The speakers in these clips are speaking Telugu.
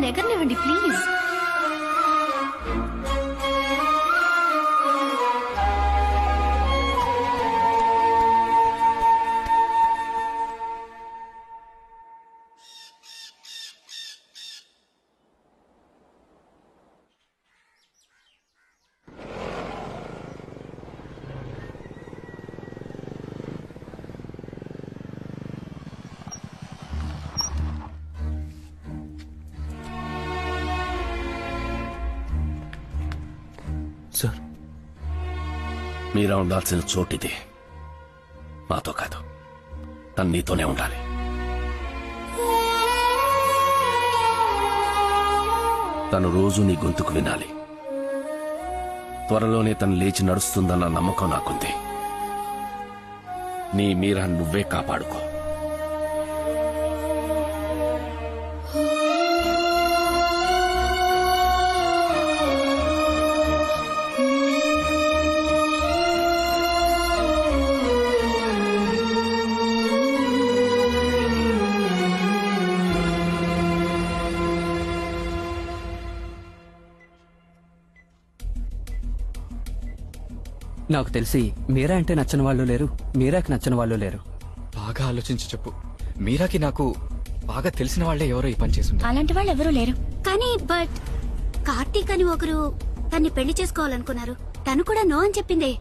నన్ను ఎగరనివ్వండి ప్లీజ్. సార్, మీరా ఉండాల్సిన చోటిది. మాతో కాదు, తను నీతోనే ఉండాలి. తను రోజు నీ గొంతుకు వినాలి. త్వరలోనే తను లేచి నడుస్తుందన్న నమ్మకం నాకుంది. నీ మీరా నువ్వే కాపాడుకో. నాకు తెలిసి మీరా అంటే నచ్చని వాళ్ళు లేరు, మీరాకి నచ్చని వాళ్ళు లేరు. బాగా ఆలోచించి చెప్పు. మీరాకి నాకు బాగా తెలిసిన వాళ్లే ఎవరో ఈ పని చేస్తుంటారు. అలాంటి వాళ్ళు ఎవరూ లేరు. కానీ బట్ కార్తీక్ అని ఒకరు తన్ని పెళ్లి చేసుకోవాలనుకున్నారు. తను కూడా నో అని చెప్పింది.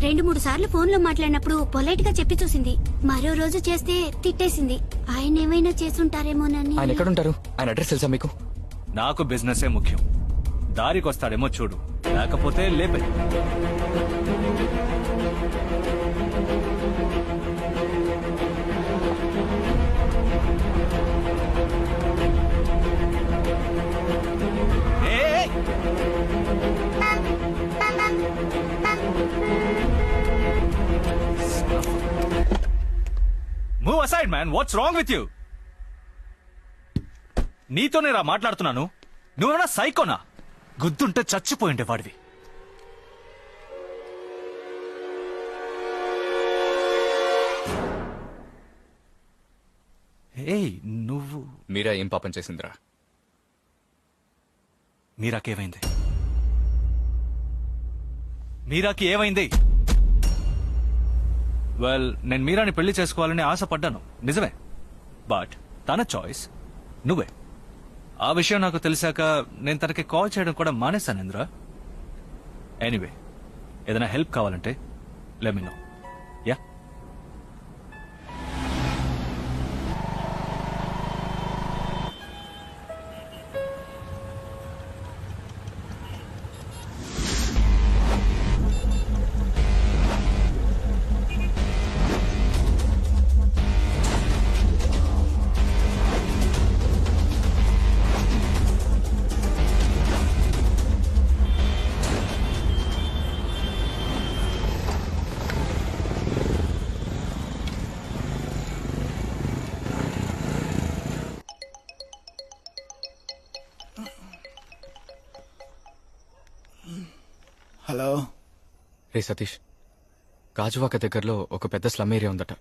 2-3 సార్లు ఫోన్ లో మాట్లాడినప్పుడు పొలైట్ గా చెప్పి చూసింది. మరో రోజు చేస్తే తిట్టేసింది. ఆయన ఏమైనా చేసుంటారేమోనని. ఆయన ఎక్కడుంటారు? ఆయన అడ్రస్ తెలుసా మీకు? నాకు బిజినెసే ముఖ్యం. దారికొస్తాడేమో చూడు, లేకపోతే లేపే. Move aside man, what's wrong with you? నీతోనే రా మాట్లాడుతున్నాను. నువ్వేనా సైకోనా? గుద్దుంటే చచ్చిపోయిండే వాడివి. ఏయ్ నువ్వు. మీరా ఏం పాపం చేసిందిరా? మీరాకేమైంది? మీరాకి ఏమైంది? వెల్, నేను మీరాని పెళ్లి చేసుకోవాలని ఆశపడ్డాను, నిజమే. బట్ తన చాయిస్, నువ్వే. ఆ విషయం నాకు తెలిసాక నేను తనకి కాల్ చేయడం కూడా మానేశాను ఇంద్ర. ఎనీవే, ఏదైనా హెల్ప్ కావాలంటే let me know. Yeah, hello. రే సతీష్, గాజువాక దగ్గరలో ఒక పెద్ద స్లమ్ ఏరియా ఉందట.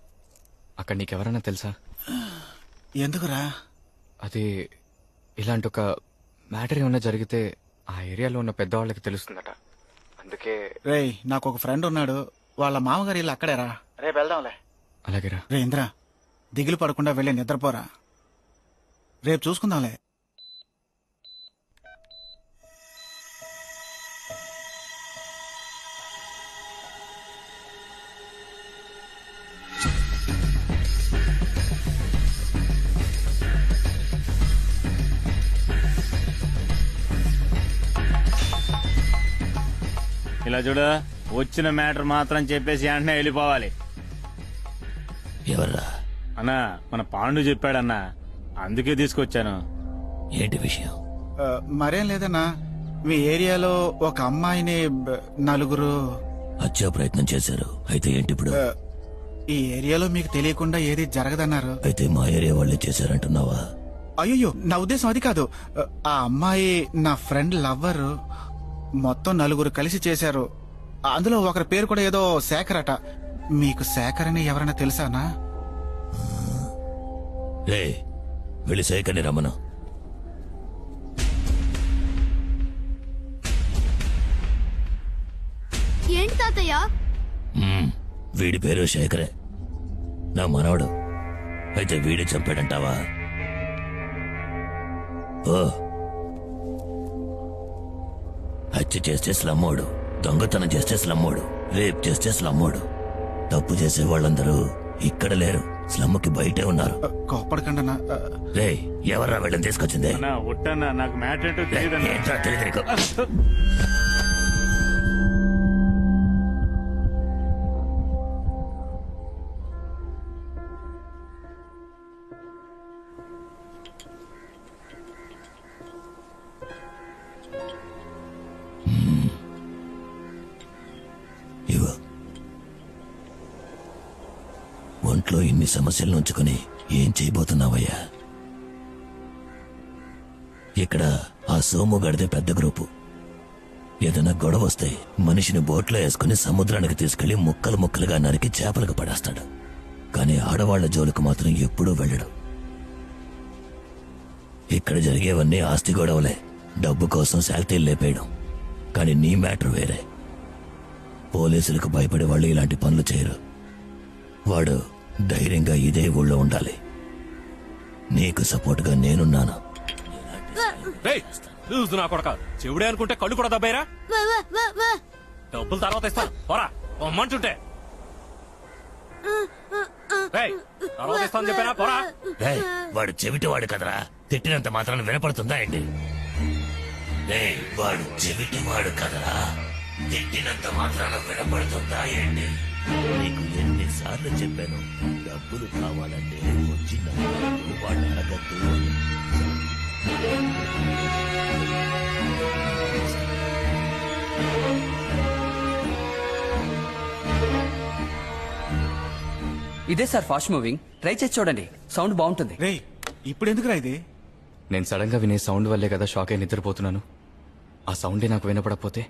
అక్కడ నీకెవరన్నా తెలుసా? ఎందుకురా? అది ఇలాంటి ఒక మ్యాటర్ ఏమన్నా జరిగితే ఆ ఏరియాలో ఉన్న పెద్దవాళ్ళకి తెలుస్తుందట. అందుకే. రేయ్, నాకు ఒక ఫ్రెండ్ ఉన్నాడు. వాళ్ళ మామగారి ఇల్లు అక్కడేరా. రేపు వెళ్దాంలే. అలాగేరా. రే ఇంద్ర, దిగులు పడకుండా వెళ్ళి నిద్రపోరా. రేపు చూసుకుందాంలే. ఇలా చూడు, వచ్చిన మ్యాటర్ మాత్రం చెప్పేసి వెంటనే వెళ్ళిపోవాలి. ఎవర్రా? అన్నా, మన పాండు చెప్పాడన్నా, అందుకే తీసుకొచ్చాను. ఏంటి విషయం? మరేం లేదన్నా, మీ ఏరియాలో ఒక అమ్మాయిని నలుగురు హత్యా ప్రయత్నం చేశారు. అయితే ఏంటి ఇప్పుడు? ఈ ఏరియాలో మీకు తెలియకుండా ఏది జరగదన్నారు. అయితే మా ఏరియా వాళ్ళే చేశారంటున్నావా? అయ్యో, నా ఉద్దేశం అది కాదు. ఆ అమ్మాయి నా ఫ్రెండ్ లవ్వర్. మొత్తం నలుగురు కలిసి చేశారు. అందులో ఒకరి పేరు కూడా ఏదో శేఖర్ అట. మీకు శేఖర్ అని ఎవరైనా తెలుసానా? రే, వెళ్ళి శేఖర్ని రమ్మను. వీడి పేరు శేఖరే, నా మనవడు. అయితే వీడి చంపాడంటావా? ఓ, హత్య చేస్తే స్లమ్మోడు, దొంగతనం చేస్తే స్లమ్మోడు, రేప్ చేస్తే స్లమ్మోడు. తప్పు చేసే వాళ్ళందరూ ఇక్కడ లేరు, స్లమ్ముకి బయటే ఉన్నారు. కోపడకండి అన్న. రే, ఎవర్రా వీళ్ళని తీసుకొచ్చింది? అన్నా ఒట్టన్నా నాకు మ్యాటర్ ఏంటో తెలియదన్నా. ఏంట్రా తెలియదు నీకు? ఇవ్వు. ఒంట్లో ఇన్ని సమస్యలు ఉంచుకుని ఏం చేయబోతున్నావయ్యా? ఇక్కడ ఆ సోము గడిదే పెద్ద గ్రూపు. ఏదైనా గొడవ వస్తే మనిషిని బోట్లో వేసుకుని సముద్రానికి తీసుకెళ్లి ముక్కలు ముక్కలుగా నరికి చేపలకు పడేస్తాడు. కానీ ఆడవాళ్ల జోలికి మాత్రం ఎప్పుడూ వెళ్ళడు. ఇక్కడ జరిగేవన్నీ ఆస్తి గొడవలే, డబ్బు కోసం శాల్తీలు లేపేయడం. కానీ నీ మ్యాటర్ వేరే. పోలీసులకు భయపడే వాళ్ళు ఇలాంటి పనులు చేయరు. వాడు ధైర్యంగా ఇదే ఊళ్ళో ఉండాలి. నీకు సపోర్ట్గా నేనున్నాను. నా కొడక చెవుడే అనుకుంటే కళ్ళు కూడా దబ్బాయిరా. డబ్బులు తర్వాత ఇస్తాను పోరా, మంటుంటే తర్వాత ఇస్తాను చెప్పారా పోరా. రేయ్, వాడు చెవిటివాడు కదరా, తిట్టినంత మాత్రాన్ని వినపడుతుందా ఏంటి? రేయ్, వాడు చెవిటివాడు కదరా, తిట్టినంత మాత్రాన వినపడుతుందా ఏంటి? నీకు ఎన్నిసార్లు చెప్పాను, డబ్బులు కావాలంటే వచ్చిన వాడు అడగద్దు. ఇదే సార్ ఫాస్ట్ మూవింగ్, ట్రై చేసి చూడండి, సౌండ్ బాగుంటుంది. రే, ఇప్పుడు ఎందుకురా ఇది? నేను సడన్ గా వినే సౌండ్ వల్లే కదా షాక్ అయి నిద్రపోతున్నాను. ఆ సౌండే నాకు వినపడకపోతే?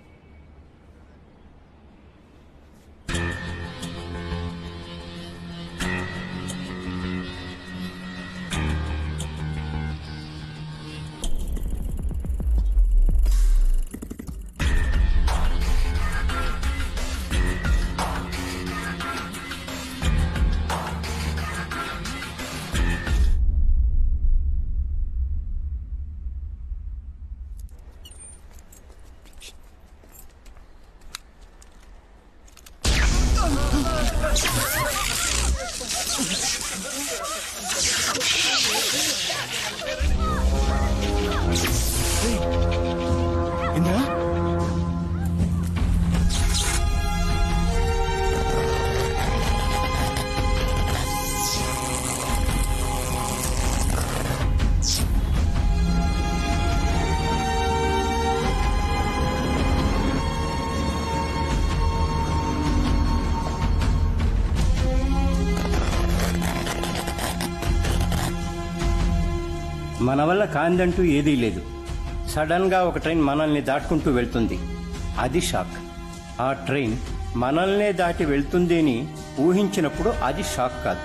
ఇంద్రా, మన వల్ల కాందంటూ ఏదీ లేదు. సడన్ గా ఒక ట్రైన్ మనల్ని దాటుకుంటూ వెళ్తుంది, అది షాక్. ఆ ట్రైన్ మనల్నే దాటి వెళ్తుంది అని ఊహించినప్పుడు అది షాక్ కాదు.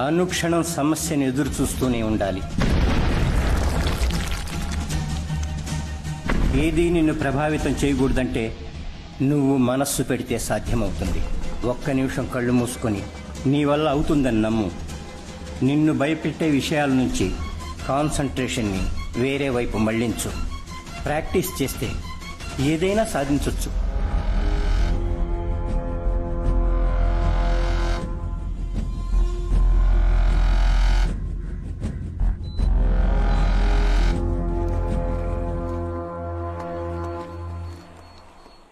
అనుక్షణం సమస్యను ఎదురు చూస్తూనే ఉండాలి. ఏదీ నిన్ను ప్రభావితం చేయకూడదంటే నువ్వు మనస్సు పెడితే సాధ్యమవుతుంది. ఒక్క నిమిషం కళ్ళు మూసుకొని నీ వల్ల అవుతుందని నమ్ము. నిన్ను భయపెట్టే విషయాల నుంచి కాన్సంట్రేషన్ని వేరే వైపు మళ్లించు. ప్రాక్టీస్ చేస్తే ఏదైనా సాధించొచ్చు.